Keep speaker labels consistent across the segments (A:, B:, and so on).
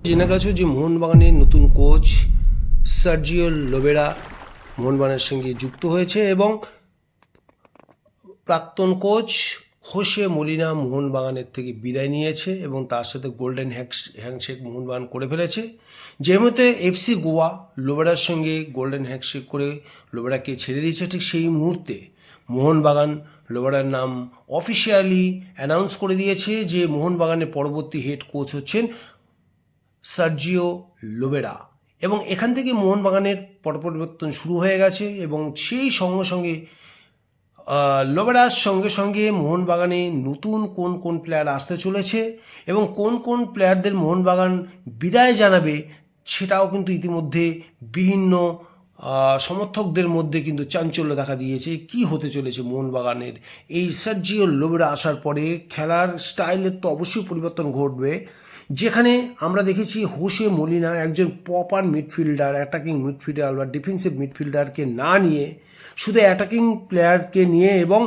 A: জেনে গেছো যে মোহনবাগানের নতুন কোচ সার্জিও লোবেরা মোহনবাগানের সঙ্গে যুক্ত হয়েছে এবং প্রাক্তন কোচ হোসে মলিনা মোহনবাগানের থেকে বিদায় নিয়েছে এবং তার সাথে গোল্ডেন হ্যান্ডশেক মোহনবাগান করে ফেলেছে। যে মুহূর্তে এফসি গোয়া লোবেরার সঙ্গে গোল্ডেন হ্যান্ডশেক করে লোবেরাকে ছেড়ে দিয়েছে, ঠিক সেই মুহূর্তে মোহনবাগান লোবেরার নাম অফিসিয়ালি অ্যানাউন্স করে দিয়েছে যে মোহনবাগানের পরবর্তী হেড কোচ হচ্ছেন সার্জিও লোবেরা। এবং এখান থেকে মোহনবাগানের পট পরিবর্তন শুরু হয়ে গেছে এবং সেই সঙ্গে সঙ্গে লোবেরার সঙ্গে সঙ্গে মোহনবাগানে নতুন কোন কোন প্লেয়ার আসতে চলেছে এবং কোন কোন প্লেয়ারদের মোহনবাগান বিদায় জানাবে সেটাও কিন্তু ইতিমধ্যে বিভিন্ন সমর্থকদের মধ্যে কিন্তু চাঞ্চল্য দেখা দিয়েছে। কি হতে চলেছে মোহনবাগানের এই সার্জিও লোবেরা আসার পরে খেলার স্টাইলের তো অবশ্যই পরিবর্তন ঘটবে। যেখানে আমরা দেখেছি হোসে মলিনা একজন প্রপার মিডফিল্ডার, অ্যাটাকিং মিডফিল্ডার বা ডিফেন্সিভ মিডফিল্ডারকে না নিয়ে শুধু অ্যাটাকিং প্লেয়ারকে নিয়ে এবং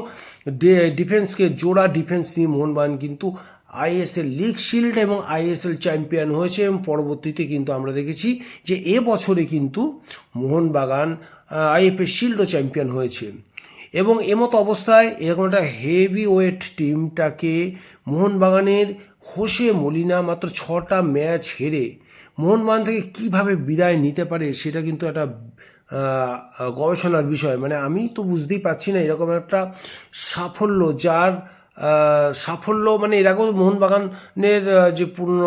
A: ডিফেন্সকে জোড়া ডিফেন্স নিয়ে মোহনবাগান কিন্তু আইএসএল লিগ শিল্ড এবং আইএসএল চ্যাম্পিয়ন হয়েছে এবং পরবর্তীতে কিন্তু আমরা দেখেছি যে এবছরে কিন্তু মোহনবাগান আইএফএ শিল্ডও চ্যাম্পিয়ন হয়েছে। এবং এমতো অবস্থায় এরকম একটা হেভি ওয়েট টিমটাকে মোহনবাগানের হোসে মলিনা মাত্র 6টা ম্যাচ হেরে মোহনবাগান থেকে কীভাবে বিদায় নিতে পারে সেটা কিন্তু একটা গবেষণার বিষয়। মানে আমি তো বুঝতেই পারছি না এরকম একটা সাফল্য, যার সাফল্য মানে এর আগেও মোহনবাগানের যে পূর্ণ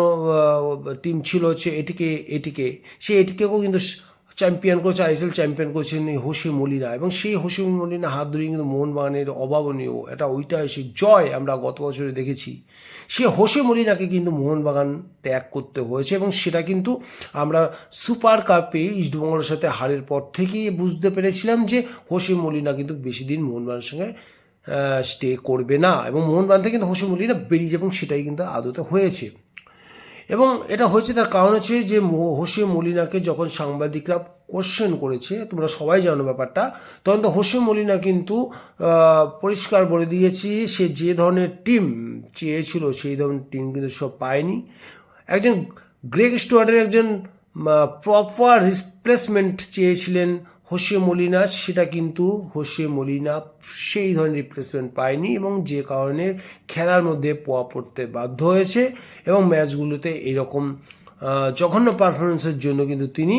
A: টিম ছিল হচ্ছে এটিকেও কিন্তু চ্যাম্পিয়ন করেছে, আইএসএল চ্যাম্পিয়ন করেছেন হোসে মলিনা এবং সেই হোসে মলিনা হাত ধরে কিন্তু মোহনবাগানের অভাবনীয় একটা ঐতিহাসিক জয় আমরা গত বছরে দেখেছি। সে হোসে মলিনাকে কিন্তু মোহনবাগান ত্যাগ করতে হয়েছে এবং সেটা কিন্তু আমরা সুপার কাপে ইস্টবেঙ্গলের সাথে হারের পর থেকেই বুঝতে পেরেছিলাম যে হোসে মলিনা কিন্তু বেশি দিন মোহনবাগানের সঙ্গে স্টে করবে না এবং মোহনবাগান থেকে কিন্তু হোসে মলিনা বেরিয়ে এবং সেটাই কিন্তু আদতে হয়েছে। এবং এটা হয়েছে তার কারণ হচ্ছে যে হোসে মলিনাকে যখন সাংবাদিকরা কোশ্চেন করেছে, তোমরা সবাই জানো ব্যাপারটা, তখন তো হোসে মলিনা কিন্তু পরিষ্কার বলে দিয়েছি সে যে ধরনের টিম চেয়েছিল সেই ধরনের টিম কিন্তু সব পায়নি। একজন গ্রেগ স্টুয়ার্টের একজন প্রপার রিপ্লেসমেন্ট চেয়েছিলেন হোসে মলিনা, সেটা কিন্তু হোসে মলিনা সেই ধরনের রিপ্লেসমেন্ট পায়নি এবং যে কারণে খেলার মধ্যে পোয়া পড়তে বাধ্য হয়েছে এবং ম্যাচগুলোতে এরকম জঘন্য পারফরমেন্সের জন্য কিন্তু তিনি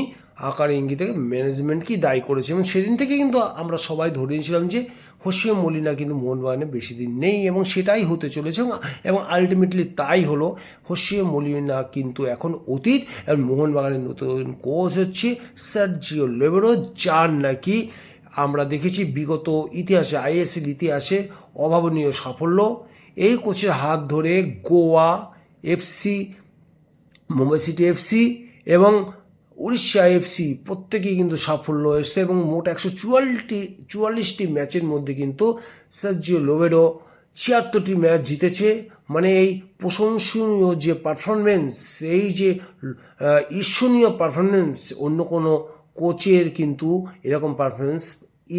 A: আকার ইঙ্গিতে ম্যানেজমেন্টকেই দায়ী করেছে এবং সেদিন থেকে কিন্তু আমরা সবাই ধরে নিয়েছিলাম যে হোসে মলিনা কিন্তু মোহনবাগানে বেশি দিন নেই এবং সেটাই হতে চলেছে এবং আলটিমেটলি তাই হলো। হোসে মলিনা কিন্তু এখন অতীত এবং মোহনবাগানের নতুন কোচ হচ্ছে সার্জিও লোবেরা, যার নাকি আমরা দেখেছি বিগত ইতিহাসে আইএসএল ইতিহাসে অভাবনীয় সাফল্য। এই কোচের হাত ধরে Goa FC, Mumbai city FC এবং উড়িষ্যা এফসি প্রত্যেকেই কিন্তু সাফল্য এসেছে এবং মোট 144টি ম্যাচের মধ্যে কিন্তু সার্জিও লোবেরা 76টি ম্যাচ জিতেছে। মানে এই প্রশংসনীয় যে পারফরমেন্স, এই যে ঈর্ষণীয় পারফরমেন্স, অন্য কোনো কোচের কিন্তু এরকম পারফরমেন্স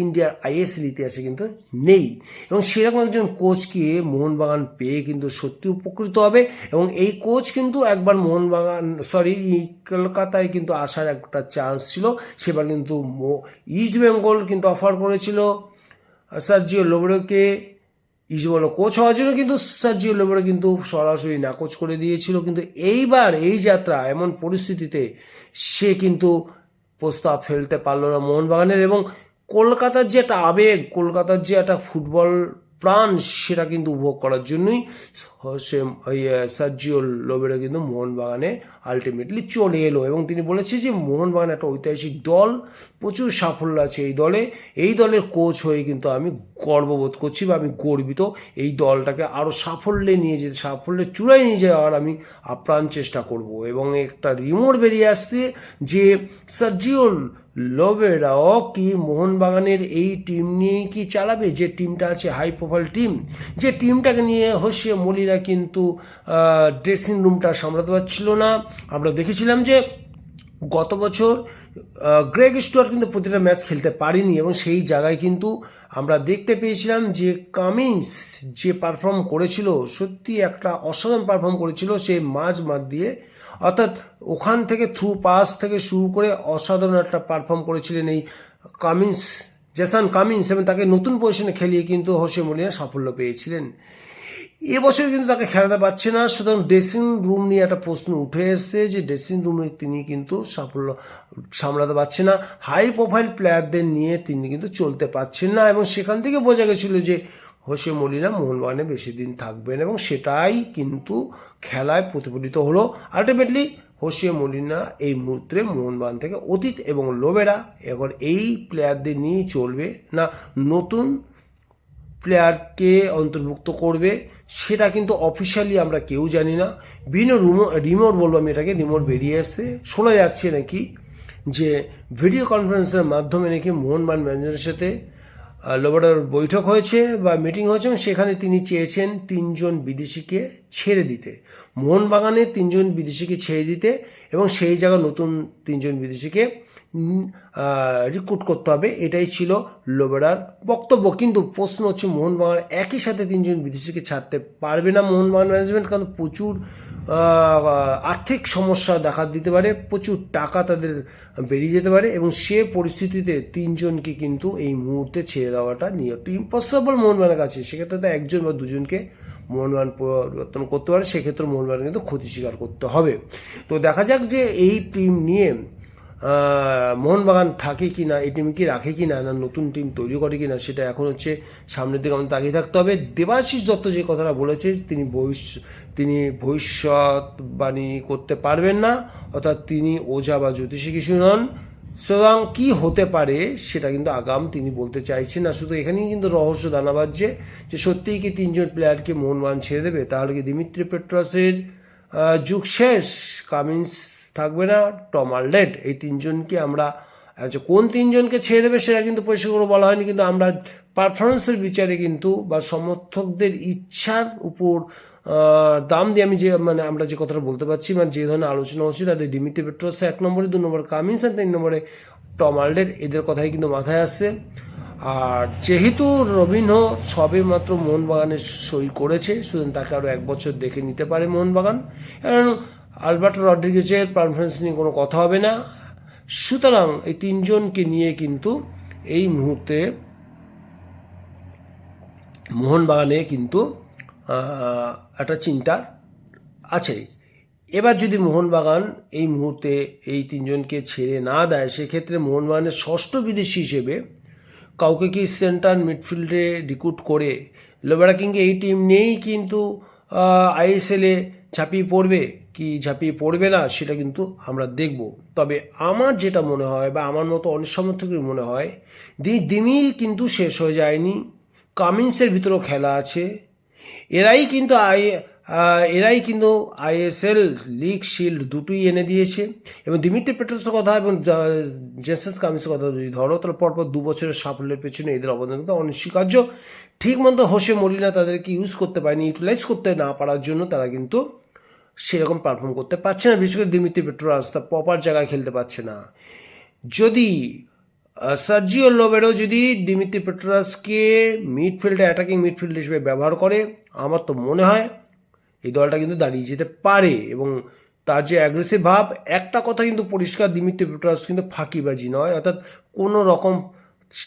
A: ইন্ডিয়ার আইএসএল ইতিহাসে কিন্তু নেই এবং সেরকম একজন কোচকে মোহনবাগান পেয়ে কিন্তু সত্যি উপকৃত হবে এবং এই কোচ কিন্তু একবার কলকাতায় কিন্তু আসার একটা চান্স ছিল, সেবার কিন্তু ইস্টবেঙ্গল কিন্তু অফার করেছিল সার্জিও লোবেরাকে ইস্টবেঙ্গল কোচ হওয়ার জন্য, কিন্তু সার্জিও লোবেরা কিন্তু সরাসরি নাকচ করে দিয়েছিল। কিন্তু এইবার এই যাত্রা এমন পরিস্থিতিতে সে কিন্তু প্রস্তাব ফেলতে পারলো না মোহনবাগানের এবং কলকাতার যে একটা আবেগ, কলকাতার যে একটা ফুটবল প্রাণ, সেটা কিন্তু উপভোগ করার জন্যই সে সার্জিও লোবেরা কিন্তু মোহনবাগানে আলটিমেটলি চলে এলো এবং তিনি বলেছে যে মোহনবাগান একটা ঐতিহাসিক দল, প্রচুর সাফল্য আছে এই দলের কোচ হয়ে কিন্তু আমি গর্ববোধ করছি বা আমি গর্বিত। এই দলটাকে আরও সাফল্যের চূড়ায় নিয়ে যাওয়ার আমি আপ্রাণ চেষ্টা করব এবং একটা রিমোট বেরিয়ে আসছে যে সার্জিও লোবেরাও কি মোহনবাগানের এই টিম নিয়েই কি চালাবে, যে টিমটা আছে হাই প্রোফাইল টিম, যে টিমটাকে নিয়ে হোসে মলিনা কিন্তু ড্রেসিং রুমটা সামলাতে পারছিল না। আমরা দেখেছিলাম যে গত বছর গ্রেগ স্টুয়ার্ট কিন্তু প্রতিটা ম্যাচ খেলতে পারেনি এবং সেই জায়গায় কিন্তু আমরা দেখতে পেয়েছিলাম যে কামিন্স যে পারফর্ম করেছিল, সত্যি একটা অসাধারণ পারফর্ম করেছিল। সে মাঝ দিয়ে অর্থাৎ ওখান থেকে থ্রু পাস থেকে শুরু করে অসাধারণ একটা পারফর্ম করেছিলেন এই জেসন কামিন্স, এবং তাকে নতুন পজিশনে খেলিয়ে কিন্তু হোসে মলিনা সাফল্য পেয়েছিলেন। এবছর কিন্তু তাকে খেলাতে পারছে না, সুতরাং ড্রেসিং রুম নিয়ে একটা প্রশ্ন উঠে এসছে যে ড্রেসিং রুমে তিনি কিন্তু সাফল্য সামলাতে পারছে না, হাই প্রোফাইল প্লেয়ারদের নিয়ে তিনি কিন্তু চলতে পারছেন না, এবং সেখান থেকে বোঝা গেছিলো যে হোসে মলিনা মোহনবাগানে বেশি দিন থাকবেন, এবং সেটাই কিন্তু খেলায় প্রতিফলিত হলো। আলটিমেটলি হোসে মলিনা এই মুহূর্তে মোহনবাগান থেকে অতীত এবং লোবেরা এখন এই প্লেয়ারদের নিয়েই চলবে না নতুন প্লেয়ারকে অন্তর্ভুক্ত করবে, সেটা কিন্তু অফিসিয়ালি আমরা কেউ জানি না। বিভিন্ন রিমোট বলবো আমি এটাকে, রিমোট বেরিয়ে এসছে, শোনা যাচ্ছে নাকি যে ভিডিও কনফারেন্সের মাধ্যমে নাকি মোহনবাগান ম্যানেজারের সাথে লোবাডার বৈঠক হয়েছে বা মিটিং হয়েছে, এবং সেখানে তিনি চেয়েছেন 3 জন বিদেশিকে ছেড়ে দিতে, মোহনবাগানে 3 জন বিদেশিকে ছেড়ে দিতে, এবং সেই জায়গায় নতুন 3 জন বিদেশিকে রিক্রুট করতে হবে, এটাই ছিল লোবেরার বক্তব্য। কিন্তু প্রশ্ন হচ্ছে মোহনবাগান একই সাথে 3 জন বিদেশিকে ছাড়তে পারবে না মোহনবাগান ম্যানেজমেন্ট, কারণ প্রচুর আর্থিক সমস্যা দেখা দিতে পারে, প্রচুর টাকা তাদের বেরিয়ে যেতে পারে, এবং সে পরিস্থিতিতে 3 জনকে কিন্তু এই মুহূর্তে ছেড়ে দেওয়াটা নিয়ে ইম্পসিবল মোহনবাগানের কাছে। সেক্ষেত্রে তো 1 জন বা 2 জনকে মোহনবাগান পরিবর্তন করতে পারে, সেক্ষেত্রে মোহনবাগান কিন্তু ক্ষতি স্বীকার করতে হবে। তো দেখা যাক যে এই টিম নিয়ে মোহনবাগান থাকে কি না, এই টিম কি রাখে কি না, না নতুন টিম তৈরি করে কি না, সেটা এখন হচ্ছে সামনের দিকে আমাদের তাকিয়ে থাকতে হবে। দেবাশিস দত্ত যে কথাটা বলেছে, তিনি ভবিষ্যৎবাণী করতে পারবেন না, অর্থাৎ তিনি ওঝা বা জ্যোতিষী কিছু নন, সুতরাং কী হতে পারে সেটা কিন্তু আগাম তিনি বলতে চাইছেন না। শুধু এখানেই কিন্তু রহস্য দানা বাজছে যে সত্যিই কি 3 জন প্লেয়ারকে মোহনবাগান ছেড়ে দেবে, তাহলে কি দিমিত্রি পেট্রাসের যুগ শেষ, কামিন্স থাকবে না, টম আলডেট, এই 3 জনকে আমরা কোন 3 জনকে ছেড়ে দেবে সেটা কিন্তু পরিষ্কার করে বলা হয়নি, কিন্তু আমরা পারফরমেন্সের বিচারে কিন্তু বা সমর্থকদের ইচ্ছার উপর দাম দিয়ে আমি যে আমরা যে কথাটা বলতে পারছি, যে ধরনের আলোচনা হচ্ছে, তাদের দিমিত্রি পেট্রাস 1 নম্বরে, 2 নম্বরে কামিন্স, আর 3 নম্বরে টম আলডেট, এদের কথাই কিন্তু মাথায় আসছে। আর যেহেতু রবিনহো সবে মাত্র মোহনবাগানের সই করেছে, সুতরাং তাকে আরও 1 বছর দেখে নিতে পারে মোহনবাগান, কারণ আলবার্টো রড্রিগেজের পারফরমেন্স নিয়ে কোনো কথা হবে না। সুতরাং এই 3 জনকে নিয়ে কিন্তু এই মুহূর্তে মোহনবাগানে কিন্তু একটা চিন্তা আছে। এবার যদি মোহনবাগান এই মুহূর্তে এই 3 জনকে ছেড়ে না দেয়, সেক্ষেত্রে মোহনবাগানের ষষ্ঠ বিদেশি হিসেবে কাউকে কি সেন্টার মিডফিল্ডে রিক্রুট করে লোবেরা কিংকে এই টিম নিয়েই কিন্তু আইএসএলে ঝাঁপিয়ে পড়বে কি ঝাঁপিয়ে পড়বে না, সেটা কিন্তু আমরা দেখব। তবে আমার যেটা মনে হয়, বা আমার মতো অনেক সমর্থকের মনে হয়, দিমির কিন্তু শেষ হয়ে যায়নি, কামিন্সের ভিতরেও খেলা আছে, এরাই কিন্তু আইএসএল লিগ শিল্ড দুটোই এনে দিয়েছে, এবং দিমিত্রি পেট্রাসের কথা এবং জেসন কামিন্সের কথা যদি ধরো, তাহলে পরপর 2 বছরের সাফল্যের পেছনে এদের অবদান কিন্তু অনস্বীকার্য। ঠিক মতো হোসে মলিনা তাদেরকে ইউজ করতে পারেনি, ইউটিলাইজ করতে না পারার জন্য তারা কিন্তু সেরকম পারফর্ম করতে পারছে না, বিশেষ করে দিমিত্রি পেট্রাস তার প্রপার জায়গায় খেলতে পারছে না। যদি সার্জিও লোবেরো যদি দিমিত্রি পেট্রাসকে মিডফিল্ডে অ্যাটাকিং মিডফিল্ড হিসেবে ব্যবহার করে, আমার তো মনে হয় এই দলটা কিন্তু দাঁড়িয়ে যেতে পারে, এবং তার যে অ্যাগ্রেসিভ ভাব, একটা কথা কিন্তু পরিষ্কার, দিমিত্রি পেট্রাস কিন্তু ফাঁকিবাজি নয়, অর্থাৎ কোনো রকম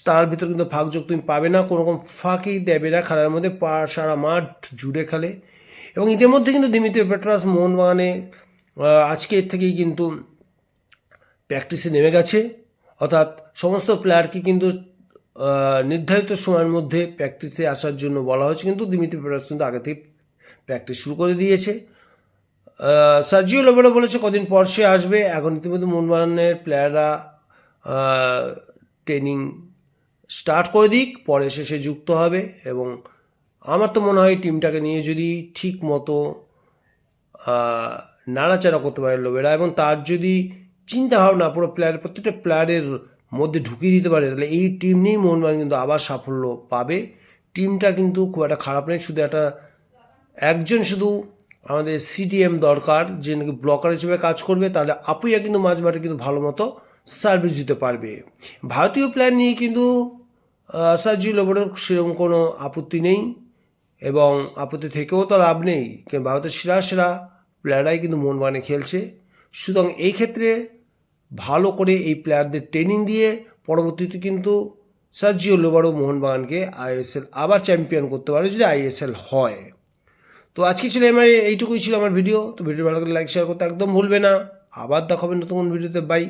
A: তার ভিতর কিন্তু ফাঁকযোগ তুমি পাবে না, কোনো রকম ফাঁকি দেবে না, খেলার মধ্যে সারা মাঠ জুড়ে খেলে। এবং ইতিমধ্যে কিন্তু দিমিত্রি পেট্রাস মোহনবাগানে আজকের থেকেই কিন্তু প্র্যাকটিসে নেমে গেছে, অর্থাৎ সমস্ত প্লেয়ারকে কিন্তু নির্ধারিত সময়ের মধ্যে প্র্যাকটিসে আসার জন্য বলা হয়েছে, কিন্তু দিমিত্রি পেট্রাস কিন্তু আগে থেকে প্র্যাকটিস শুরু করে দিয়েছে। সার্জিও লোবেরো বলেছে কদিন পর সে আসবে, এখন ইতিমধ্যে মোহনবাগানের প্লেয়াররা ট্রেনিং স্টার্ট করে দিক, পরে সে যুক্ত হবে, এবং আমার তো মনে হয় টিমটাকে নিয়ে যদি ঠিক মতো নাড়াচাড়া করতে পারে লোবেরা, এবং তার যদি চিন্তাভাবনা পুরো প্রত্যেকটা প্লেয়ারের মধ্যে ঢুকিয়ে দিতে পারে, তাহলে এই টিম নিয়েই মোহনবাগান কিন্তু আবার সাফল্য পাবে। টিমটা কিন্তু খুব একটা খারাপ নেই, শুধু একজন শুধু আমাদের সিটিএম দরকার, যে নাকি ব্লকার হিসেবে কাজ করবে, তাহলে আপুইয়া কিন্তু মাঝ মাঠে কিন্তু ভালো মতো সার্ভিস দিতে পারবে। ভারতীয় প্লেয়ার নিয়ে কিন্তু সার্জিও লোবেরোর সেরকম কোনো আপত্তি নেই, এবং আপত্তি থেকেও তো লাভ নেই, ভারতের সেরা প্লেয়াররাই কিন্তু মোহনবাগানে খেলছে। সুতরাং এই ক্ষেত্রে ভালো করে এই প্লেয়ারদের ট্রেনিং দিয়ে পরবর্তীতে কিন্তু সার্জিও লোবারো মোহনবাগানকে আইএসএল আবার চ্যাম্পিয়ন করতে পারে যদি আইএসএল হয়। তো আজকে ছিল এইটুকুই ছিল আমার ভিডিও। তো ভিডিও ভালো করে লাইক শেয়ার করতে একদম ভুলবে না। আবার দেখাবেন নতুন ভিডিওতে। বাই।